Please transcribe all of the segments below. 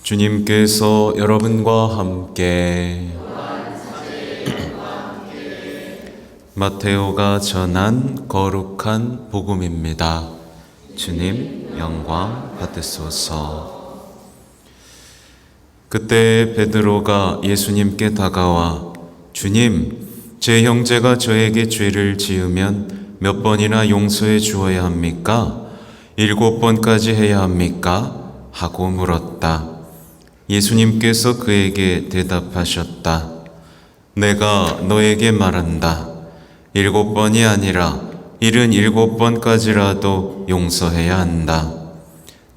주님께서 여러분과 함께 마테오가 전한 거룩한 복음입니다. 주님 영광 받으소서. 그때 베드로가 예수님께 다가와 주님, 제 형제가 저에게 죄를 지으면 몇 번이나 용서해 주어야 합니까? 7번까지 해야 합니까? 하고 물었다. 예수님께서 그에게 대답하셨다. 내가 너에게 말한다. 7번이 아니라 77번까지라도 용서해야 한다.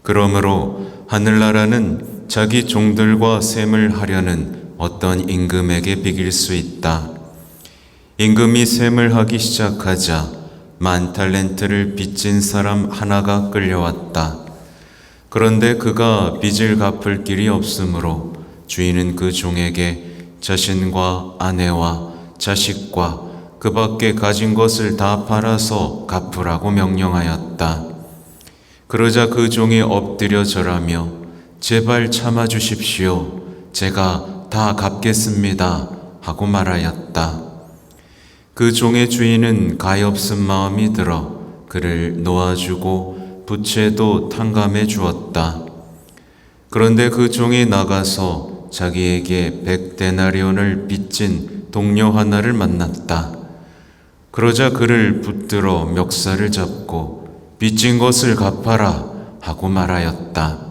그러므로 하늘나라는 자기 종들과 셈을 하려는 어떤 임금에게 비길 수 있다. 임금이 셈을 하기 시작하자 10,000달란트를 빚진 사람 하나가 끌려왔다. 그런데 그가 빚을 갚을 길이 없으므로 주인은 그 종에게 자신과 아내와 자식과 그 밖에 가진 것을 다 팔아서 갚으라고 명령하였다. 그러자 그 종이 엎드려 절하며 제발 참아주십시오. 제가 다 갚겠습니다. 하고 말하였다. 그 종의 주인은 가엾은 마음이 들어 그를 놓아주고 부채도 탕감해 주었다. 그런데 그 종이 나가서 자기에게 100데나리온을 빚진 동료 하나를 만났다. 그러자 그를 붙들어 멱살을 잡고 빚진 것을 갚아라 하고 말하였다.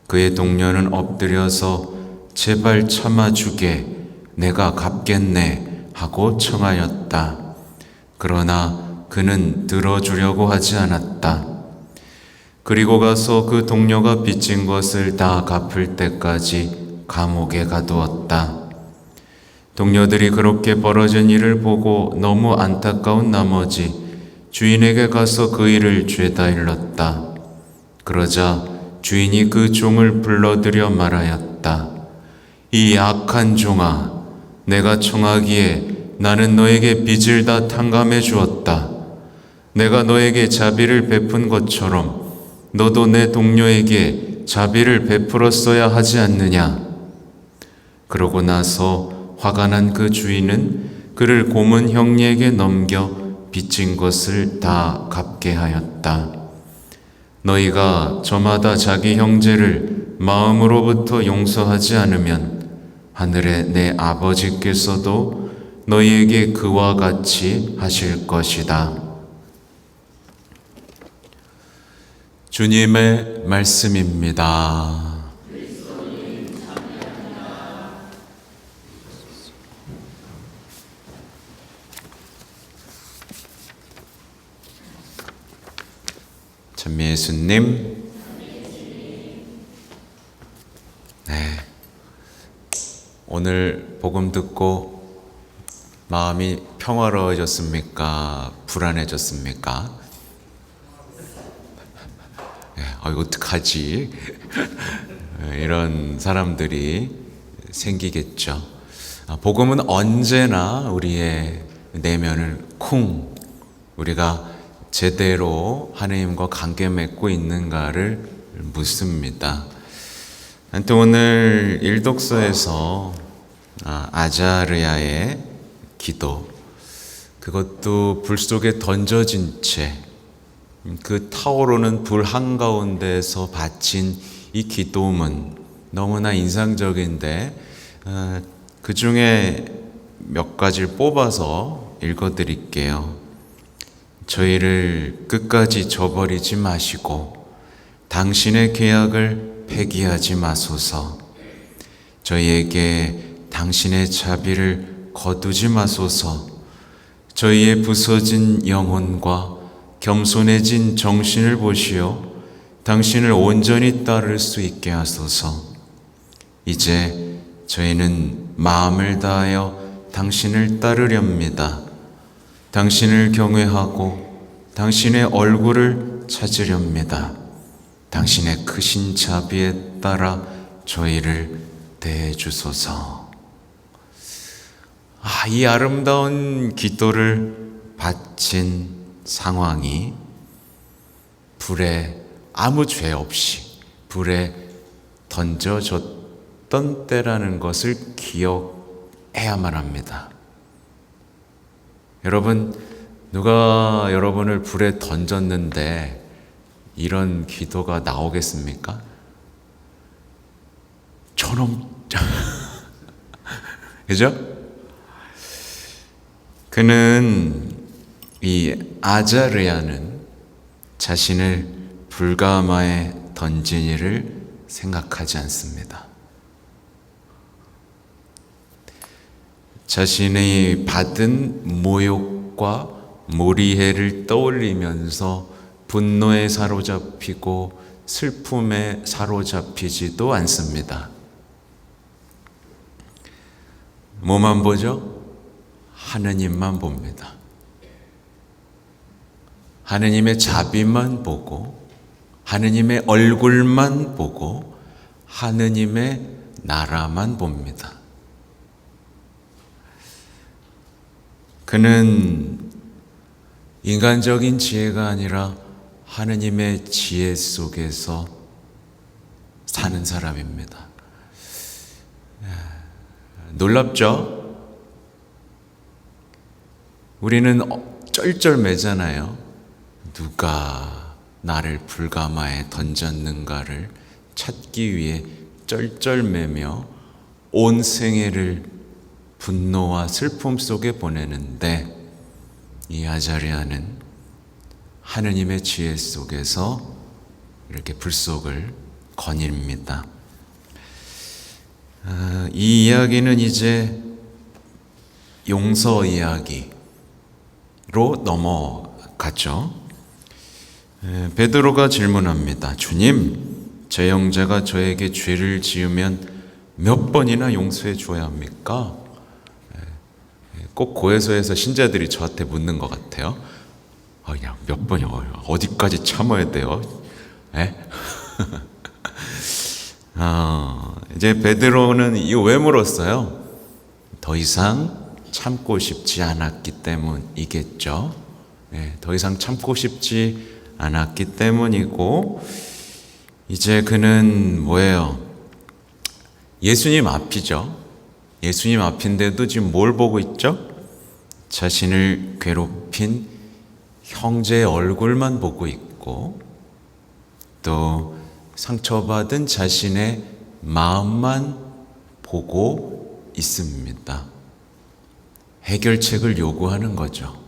그의 동료는 엎드려서 제발 참아주게, 내가 갚겠네 하고 청하였다. 그러나 그는 들어주려고 하지 않았다. 그리고 가서 그 동료가 빚진 것을 다 갚을 때까지 감옥에 가두었다. 동료들이 그렇게 벌어진 일을 보고 너무 안타까운 나머지 주인에게 가서 그 일을 죄다 일렀다. 그러자 주인이 그 종을 불러들여 말하였다. 이 악한 종아, 내가 청하기에 나는 너에게 빚을 다 탕감해 주었다. 내가 너에게 자비를 베푼 것처럼 너도 내 동료에게 자비를 베풀었어야 하지 않느냐? 그러고 나서 화가 난 그 주인은 그를 고문 형리에게 넘겨 빚진 것을 다 갚게 하였다. 너희가 저마다 자기 형제를 마음으로부터 용서하지 않으면 하늘의 내 아버지께서도 너희에게 그와 같이 하실 것이다. 주님의 말씀입니다. 참 예수님, 오늘 복음 듣고 마음이 평화로워졌습니까? 불안해졌습니까? 어떡하지? 이런 사람들이 생기겠죠. 복음은 언제나 우리의 내면을 우리가 제대로 하나님과 관계 맺고 있는가를 묻습니다. 또 오늘 일독서에서 아자르야의 기도, 그것도 불 속에 던져진 채 그 타오르는 불 한가운데에서 바친 이 기도문 너무나 인상적인데 그 중에 몇 가지를 뽑아서 읽어드릴게요. 저희를 끝까지 저버리지 마시고 당신의 계약을 폐기하지 마소서. 저희에게 당신의 자비를 거두지 마소서. 저희의 부서진 영혼과 겸손해진 정신을 보시어 당신을 온전히 따를 수 있게 하소서. 이제 저희는 마음을 다하여 당신을 따르렵니다. 당신을 경외하고 당신의 얼굴을 찾으렵니다. 당신의 크신 자비에 따라 저희를 대해주소서. 이 아름다운 기도를 바친 상황이 불에 아무 죄 없이 불에 던져졌던 때라는 것을 기억해야만 합니다. 여러분, 누가 여러분을 불에 던졌는데 이런 기도가 나오겠습니까? 저놈 그죠? 그는 이 아자르야는 자신을 불가마에 던진 일을 생각하지 않습니다. 자신이 받은 모욕과 모리해를 떠올리면서 분노에 사로잡히고 슬픔에 사로잡히지도 않습니다. 뭐만 보죠? 하느님만 봅니다. 하느님의 자비만 보고, 하느님의 얼굴만 보고, 하느님의 나라만 봅니다. 그는 인간적인 지혜가 아니라 하느님의 지혜 속에서 사는 사람입니다. 놀랍죠? 우리는 쩔쩔매잖아요. 누가 나를 불가마에 던졌는가를 찾기 위해 쩔쩔매며 온 생애를 분노와 슬픔 속에 보내는데, 이 아자리아는 하느님의 지혜 속에서 이렇게 불속을 거닙니다. 이 이야기는 이제 용서 이야기로 넘어갔죠. 베드로가 질문합니다. 주님, 제 형제가 저에게 죄를 지으면 몇 번이나 용서해 줘야 합니까? 꼭 고해소에서 신자들이 저한테 묻는 것 같아요. 야, 몇 번이요? 어디까지 참아야 돼요? 이제 베드로는 이거 왜 물었어요? 더 이상 참고 싶지 않았기 때문이겠죠. 더 이상 참고 싶지 않았기 때문이고, 이제 그는 뭐예요? 예수님 앞이죠. 예수님 앞인데도 지금 뭘 보고 있죠? 자신을 괴롭힌 형제의 얼굴만 보고 있고, 또 상처받은 자신의 마음만 보고 있습니다. 해결책을 요구하는 거죠.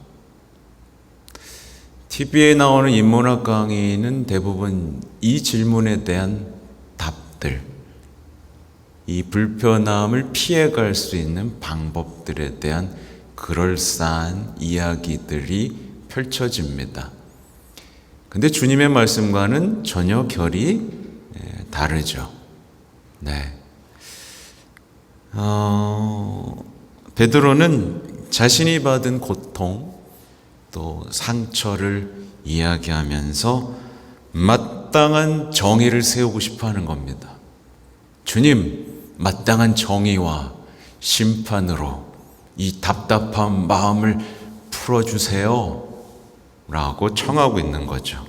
TV에 나오는 인문학 강의는 대부분 이 질문에 대한 답들, 이 불편함을 피해갈 수 있는 방법들에 대한 그럴싸한 이야기들이 펼쳐집니다. 근데 주님의 말씀과는 전혀 결이 다르죠. 베드로는 자신이 받은 고통, 또 상처를 이야기하면서 마땅한 정의를 세우고 싶어 하는 겁니다. 주님, 마땅한 정의와 심판으로 이 답답한 마음을 풀어주세요 라고 청하고 있는 거죠.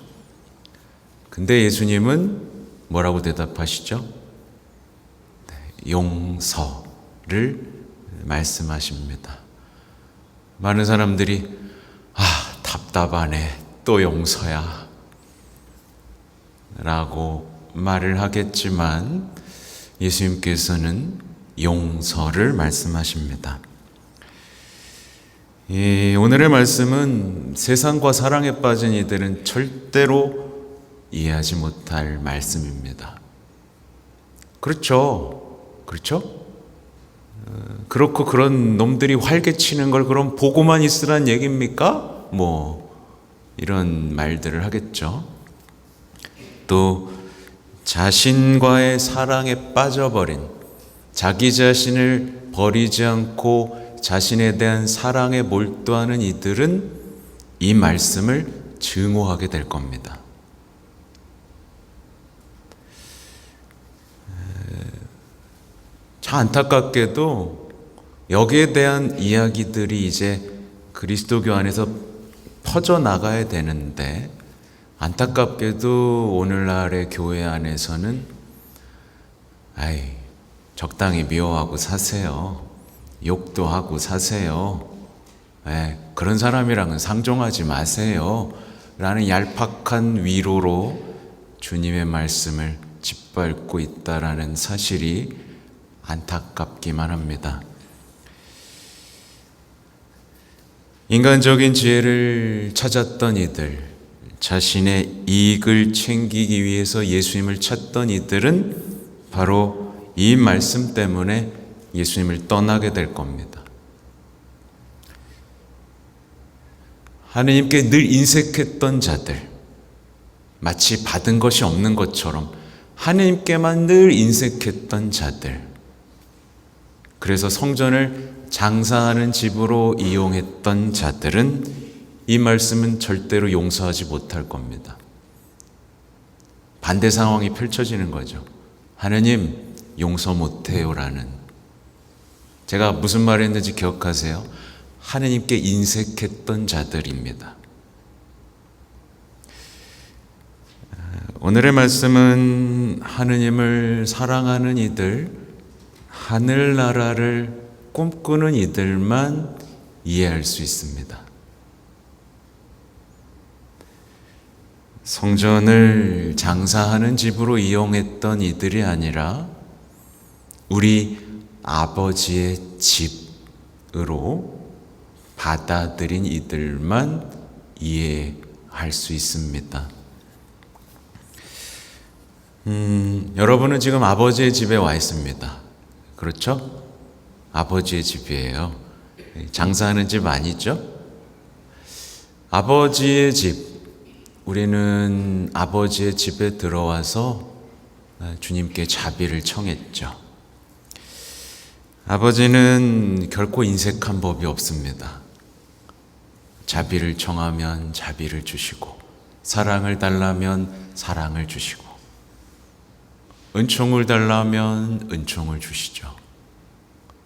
근데 예수님은 뭐라고 대답하시죠? 용서를 말씀하십니다. 많은 사람들이 답답하네, 또 용서야 라고 말을 하겠지만, 예수님께서는 용서를 말씀하십니다. 오늘의 말씀은 세상과 사랑에 빠진 이들은 절대로 이해하지 못할 말씀입니다. 그렇죠? 그렇고 그런 놈들이 활개치는 걸 그럼 보고만 있으란 얘기입니까? 이런 말들을 하겠죠. 또 자신과의 사랑에 빠져버린, 자기 자신을 버리지 않고 자신에 대한 사랑에 몰두하는 이들은 이 말씀을 증오하게 될 겁니다. 참 안타깝게도 여기에 대한 이야기들이 이제 그리스도교 안에서 퍼져나가야 되는데, 안타깝게도 오늘날의 교회 안에서는 아이, 적당히 미워하고 사세요. 욕도 하고 사세요. 그런 사람이랑은 상종하지 마세요. 라는 얄팍한 위로로 주님의 말씀을 짓밟고 있다라는 사실이 안타깝기만 합니다. 인간적인 지혜를 찾았던 이들, 자신의 이익을 챙기기 위해서 예수님을 찾던 이들은 바로 이 말씀 때문에 예수님을 떠나게 될 겁니다. 하느님께 늘 인색했던 자들, 마치 받은 것이 없는 것처럼 하느님께만 늘 인색했던 자들, 그래서 성전을 장사하는 집으로 이용했던 자들은 이 말씀은 절대로 용서하지 못할 겁니다. 반대 상황이 펼쳐지는 거죠. 하느님 용서 못해요라는. 제가 무슨 말 했는지 기억하세요? 하느님께 인색했던 자들입니다. 오늘의 말씀은 하느님을 사랑하는 이들, 하늘나라를 꿈꾸는 이들만 이해할 수 있습니다. 성전을 장사하는 집으로 이용했던 이들이 아니라 우리 아버지의 집으로 받아들인 이들만 이해할 수 있습니다. 여러분은 지금 아버지의 집에 와 있습니다. 그렇죠? 아버지의 집이에요. 장사하는 집 아니죠? 아버지의 집. 우리는 아버지의 집에 들어와서 주님께 자비를 청했죠. 아버지는 결코 인색한 법이 없습니다. 자비를 청하면 자비를 주시고, 사랑을 달라면 사랑을 주시고, 은총을 달라면 은총을 주시죠.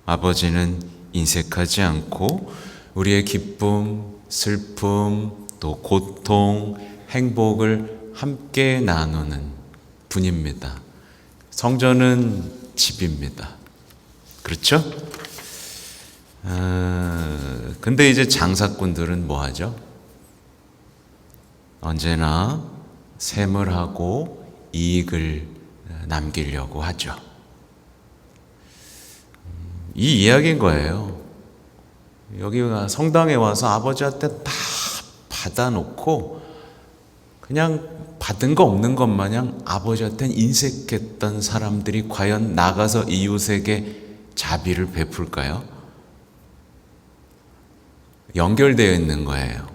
아버지는 인색하지 않고 우리의 기쁨, 슬픔, 또 고통, 행복을 함께 나누는 분입니다. 성전은 집입니다. 그렇죠? 근데 이제 장사꾼들은 뭐 하죠? 언제나 샘을하고 이익을 남기려고 하죠. 이 이야기인 거예요. 여기 성당에 와서 아버지한테 다 받아놓고 그냥 받은 거 없는 것 마냥 아버지한테는 인색했던 사람들이 과연 나가서 이웃에게 자비를 베풀까요? 연결되어 있는 거예요.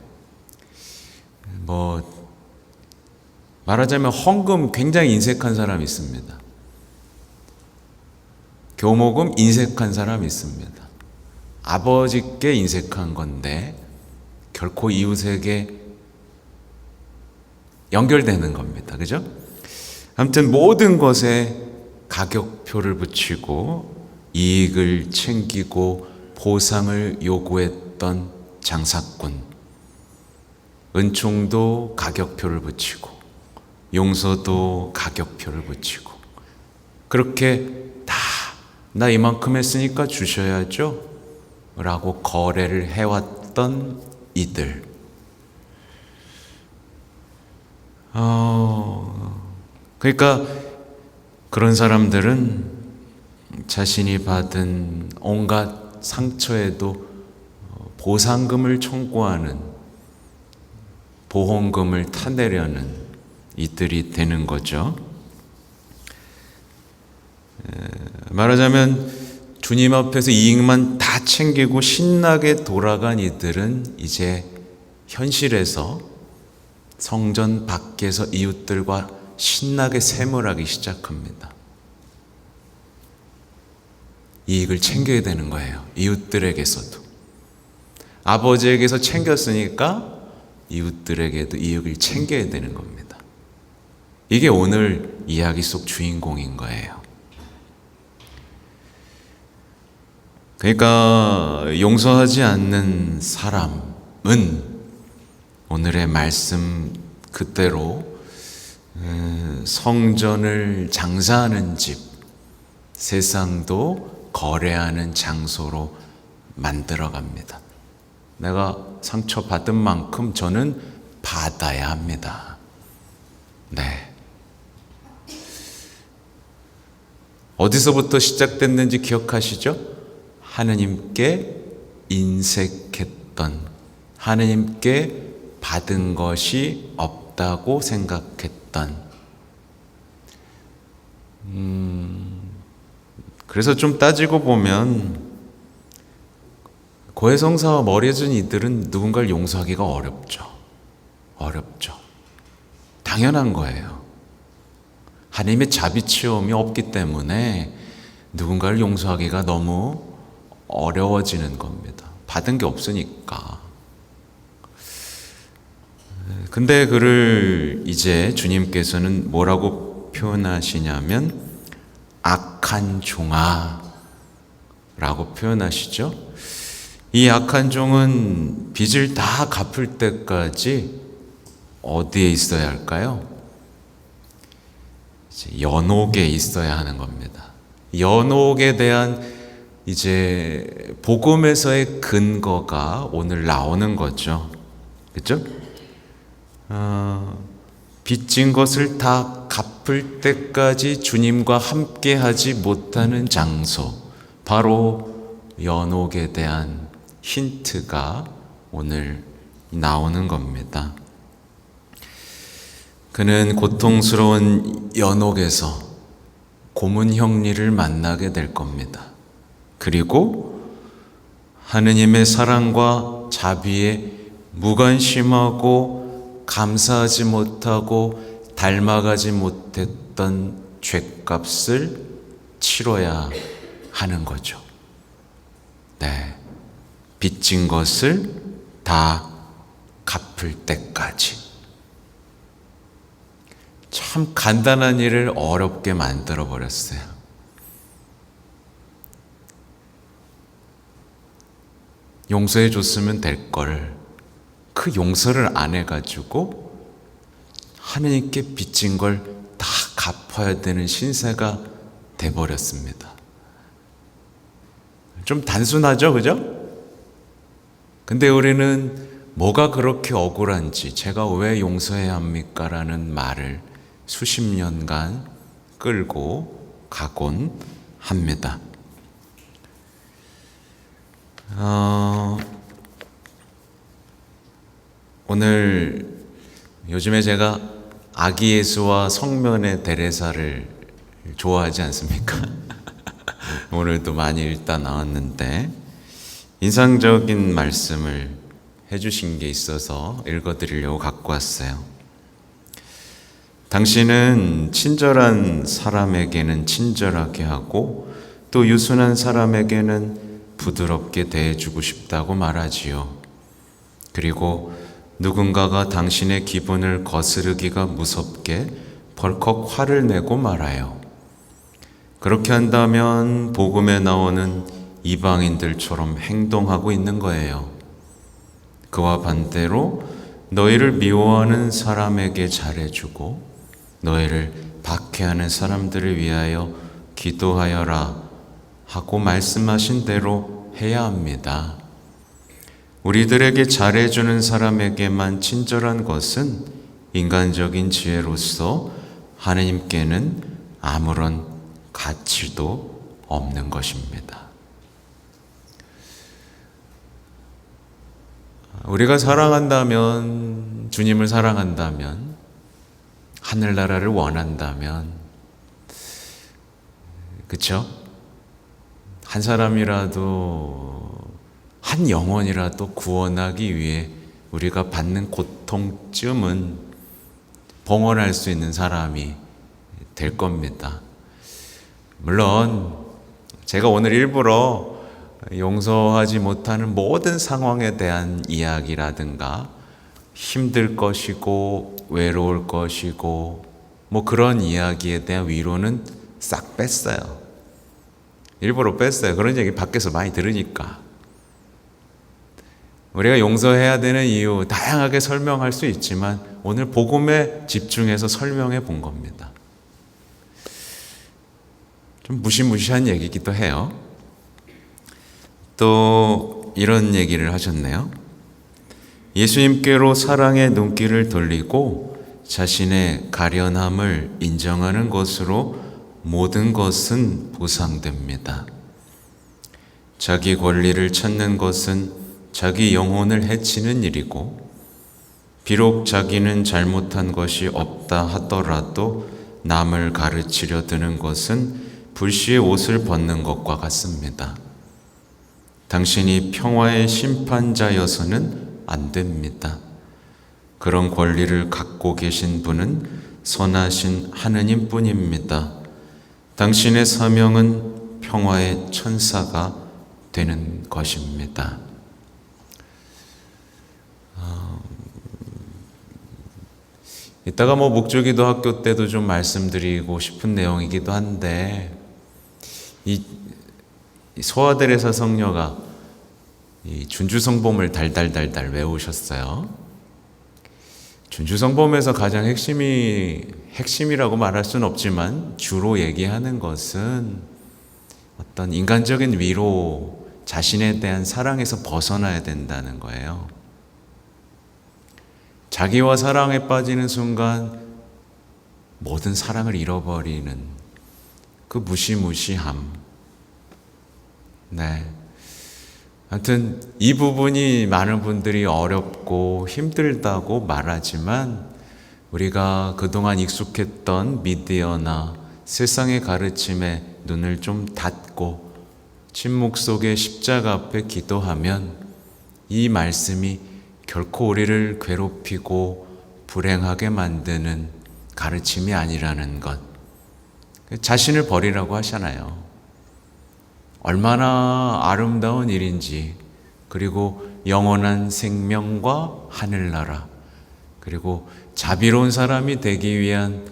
말하자면 헌금 굉장히 인색한 사람이 있습니다. 교모금 인색한 사람이 있습니다. 아버지께 인색한 건데 결코 이웃에게 연결되는 겁니다. 그죠? 아무튼 모든 것에 가격표를 붙이고 이익을 챙기고 보상을 요구했던 장사꾼, 은총도 가격표를 붙이고 용서도 가격표를 붙이고 그렇게 다 나 이만큼 했으니까 주셔야죠 라고 거래를 해왔던 이들. 그러니까 그런 사람들은 자신이 받은 온갖 상처에도 보상금을 청구하는, 보험금을 타내려는 이들이 되는 거죠. 말하자면 주님 앞에서 이익만 다 챙기고 신나게 돌아간 이들은 이제 현실에서 성전 밖에서 이웃들과 신나게 샘을 하기 시작합니다. 이익을 챙겨야 되는 거예요. 이웃들에게서도. 아버지에게서 챙겼으니까 이웃들에게도 이익을 챙겨야 되는 겁니다. 이게 오늘 이야기 속 주인공인 거예요. 그러니까 용서하지 않는 사람은 오늘의 말씀 그대로 성전을 장사하는 집, 세상도 거래하는 장소로 만들어 갑니다. 내가 상처받은 만큼 저는 받아야 합니다. 네. 어디서부터 시작됐는지 기억하시죠? 하느님께 인색했던, 하느님께 받은 것이 없다고 생각했던. 그래서 좀 따지고 보면 고해성사와 머리해준 이들은 누군가를 용서하기가 어렵죠. 당연한 거예요. 하나님의 자비치움이 없기 때문에 누군가를 용서하기가 너무 어려워지는 겁니다. 받은 게 없으니까. 근데 그를 이제 주님께서는 뭐라고 표현하시냐면 악한 종아 라고 표현하시죠. 이 악한 종은 빚을 다 갚을 때까지 어디에 있어야 할까요? 연옥에 있어야 하는 겁니다. 연옥에 대한 이제 복음에서의 근거가 오늘 나오는 거죠. 그렇죠? 빚진 것을 다 갚을 때까지 주님과 함께 하지 못하는 장소, 바로 연옥에 대한 힌트가 오늘 나오는 겁니다. 그는 고통스러운 연옥에서 고문 형리를 만나게 될 겁니다. 그리고 하느님의 사랑과 자비에 무관심하고 감사하지 못하고 닮아가지 못했던 죗값을 치러야 하는 거죠. 네, 빚진 것을 다 갚을 때까지. 참 간단한 일을 어렵게 만들어 버렸어요. 용서해 줬으면 될 걸, 그 용서를 안 해가지고 하느님께 빚진 걸 다 갚아야 되는 신세가 돼버렸습니다. 좀 단순하죠, 그죠? 근데 우리는 뭐가 그렇게 억울한지, 제가 왜 용서해야 합니까? 라는 말을 수십 년간 끌고 가곤 합니다. 오늘 요즘에 제가 아기 예수와 성면의 대례사를 좋아하지 않습니까? 오늘도 많이 읽다 나왔는데 인상적인 말씀을 해주신 게 있어서 읽어드리려고 갖고 왔어요. 당신은 친절한 사람에게는 친절하게 하고 또 유순한 사람에게는 부드럽게 대해주고 싶다고 말하지요. 그리고 누군가가 당신의 기분을 거스르기가 무섭게 벌컥 화를 내고 말아요. 그렇게 한다면 복음에 나오는 이방인들처럼 행동하고 있는 거예요. 그와 반대로 너희를 미워하는 사람에게 잘해주고 너희를 박해하는 사람들을 위하여 기도하여라 하고 말씀하신 대로 해야 합니다. 우리들에게 잘해주는 사람에게만 친절한 것은 인간적인 지혜로서 하느님께는 아무런 가치도 없는 것입니다. 우리가 사랑한다면, 주님을 사랑한다면, 하늘나라를 원한다면, 그쵸? 한 사람이라도, 한 영혼이라도 구원하기 위해 우리가 받는 고통쯤은 봉헌할 수 있는 사람이 될 겁니다. 물론 제가 오늘 일부러 용서하지 못하는 모든 상황에 대한 이야기라든가 힘들 것이고 외로울 것이고 뭐 그런 이야기에 대한 위로는 싹 뺐어요. 일부러 뺐어요. 그런 얘기 밖에서 많이 들으니까. 우리가 용서해야 되는 이유 다양하게 설명할 수 있지만 오늘 복음에 집중해서 설명해 본 겁니다. 좀 무시무시한 얘기기도 해요. 또 이런 얘기를 하셨네요. 예수님께로 사랑의 눈길을 돌리고 자신의 가련함을 인정하는 것으로 모든 것은 보상됩니다. 자기 권리를 찾는 것은 자기 영혼을 해치는 일이고, 비록 자기는 잘못한 것이 없다 하더라도 남을 가르치려 드는 것은 불시의 옷을 벗는 것과 같습니다. 당신이 평화의 심판자여서는 안 됩니다. 그런 권리를 갖고 계신 분은 선하신 하느님 뿐입니다. 당신의 사명은 평화의 천사가 되는 것입니다. 이따가 목주기도 학교 때도 좀 말씀드리고 싶은 내용이기도 한데, 이 소아들에서 성녀가 이 준주성범을 달달달달 외우셨어요. 준주성범에서 가장 핵심이라고 말할 수는 없지만 주로 얘기하는 것은 어떤 인간적인 위로, 자신에 대한 사랑에서 벗어나야 된다는 거예요. 자기와 사랑에 빠지는 순간 모든 사랑을 잃어버리는 그 무시무시함. 네. 하여튼 이 부분이 많은 분들이 어렵고 힘들다고 말하지만, 우리가 그동안 익숙했던 미디어나 세상의 가르침에 눈을 좀 닫고 침묵 속에 십자가 앞에 기도하면 이 말씀이 결코 우리를 괴롭히고 불행하게 만드는 가르침이 아니라는 것. 자신을 버리라고 하잖아요. 얼마나 아름다운 일인지, 그리고 영원한 생명과 하늘나라, 그리고 자비로운 사람이 되기 위한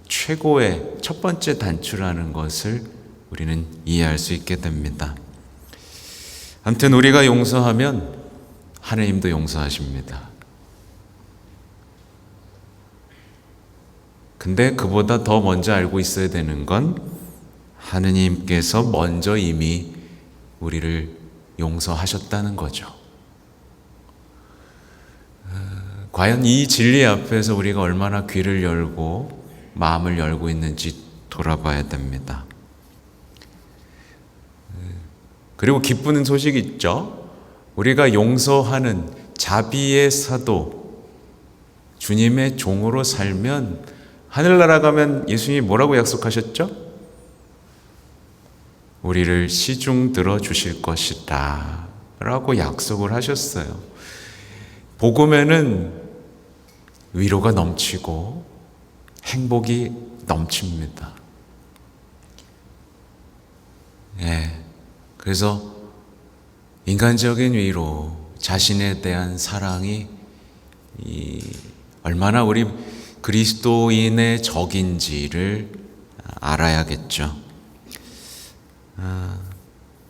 최고의 첫 번째 단추라는 것을 우리는 이해할 수 있게 됩니다. 아무튼 우리가 용서하면 하나님도 용서하십니다. 근데 그보다 더 먼저 알고 있어야 되는 건 하느님께서 먼저 이미 우리를 용서하셨다는 거죠. 과연 이 진리 앞에서 우리가 얼마나 귀를 열고 마음을 열고 있는지 돌아봐야 됩니다. 그리고 기쁘는 소식이 있죠. 우리가 용서하는 자비의 사도, 주님의 종으로 살면 하늘나라 가면 예수님이 뭐라고 약속하셨죠? 우리를 시중 들어 주실 것이다 라고 약속을 하셨어요. 복음에는 위로가 넘치고 행복이 넘칩니다. 그래서 인간적인 위로, 자신에 대한 사랑이 얼마나 우리 그리스도인의 적인지를 알아야겠죠.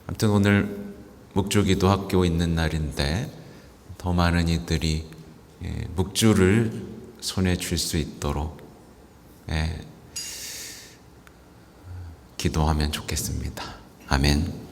아무튼 오늘 묵주기도 학교 있는 날인데 더 많은 이들이 묵주를 손에 쥘 수 있도록 기도하면 좋겠습니다. 아멘.